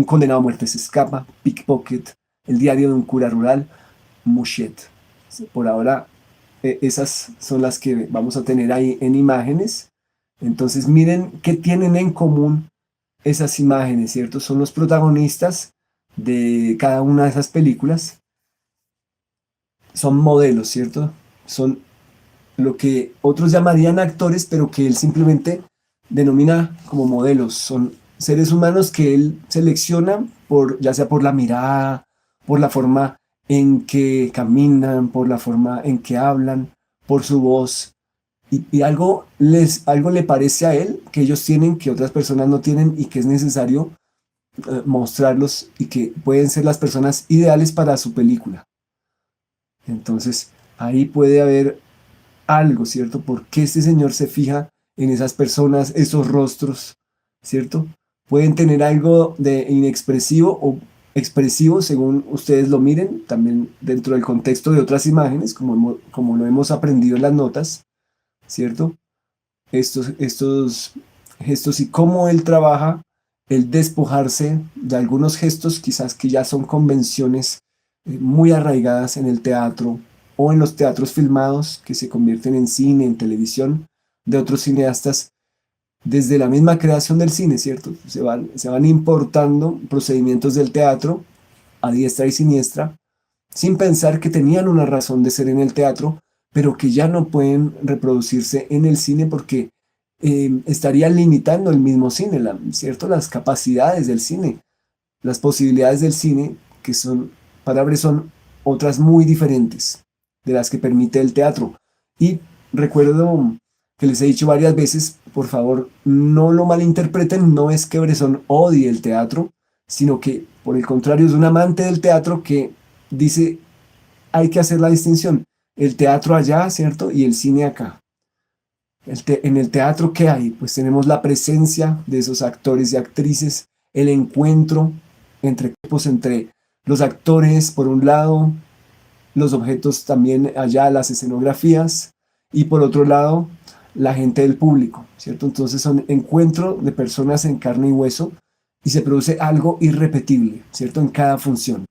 Un condenado a muerte se escapa, Pickpocket, El diario de un cura rural, Mouchet. Por ahora, esas son las que vamos a tener ahí en imágenes. Entonces, miren qué tienen en común esas imágenes, ¿cierto? Son los protagonistas de cada una de esas películas. Son modelos, ¿cierto? Son lo que otros llamarían actores, pero que él simplemente denomina como modelos. Son seres humanos que él selecciona por, ya sea por la mirada, por la forma en que caminan, por la forma en que hablan, por su voz. Y algo le parece a él que ellos tienen, que otras personas no tienen y que es necesario mostrarlos y que pueden ser las personas ideales para su película. Entonces, ahí puede haber algo, ¿cierto? ¿Por qué este señor se fija en esas personas, esos rostros, ¿cierto? Pueden tener algo de inexpresivo o expresivo según ustedes lo miren, también dentro del contexto de otras imágenes, como lo hemos aprendido en las notas, ¿cierto? Estos gestos y cómo él trabaja el despojarse de algunos gestos quizás que ya son convenciones muy arraigadas en el teatro o en los teatros filmados que se convierten en cine, en televisión, de otros cineastas, desde la misma creación del cine, ¿cierto? Se van importando procedimientos del teatro a diestra y siniestra, sin pensar que tenían una razón de ser en el teatro, pero que ya no pueden reproducirse en el cine porque estarían limitando el mismo cine, ¿cierto? Las capacidades del cine, las posibilidades del cine, que son, para Bresson, otras muy diferentes de las que permite el teatro. Y recuerdo que les he dicho varias veces, por favor, no lo malinterpreten, no es que Bresson odie el teatro, sino que, por el contrario, es un amante del teatro que dice, hay que hacer la distinción, el teatro allá, ¿cierto? Y el cine acá. En el teatro, ¿qué hay? Pues tenemos la presencia de esos actores y actrices, el encuentro entre cuerpos, entre los actores, por un lado, los objetos también allá, las escenografías, y por otro lado, la gente del público, ¿cierto? Entonces son encuentro de personas en carne y hueso y se produce algo irrepetible, ¿cierto? En cada función.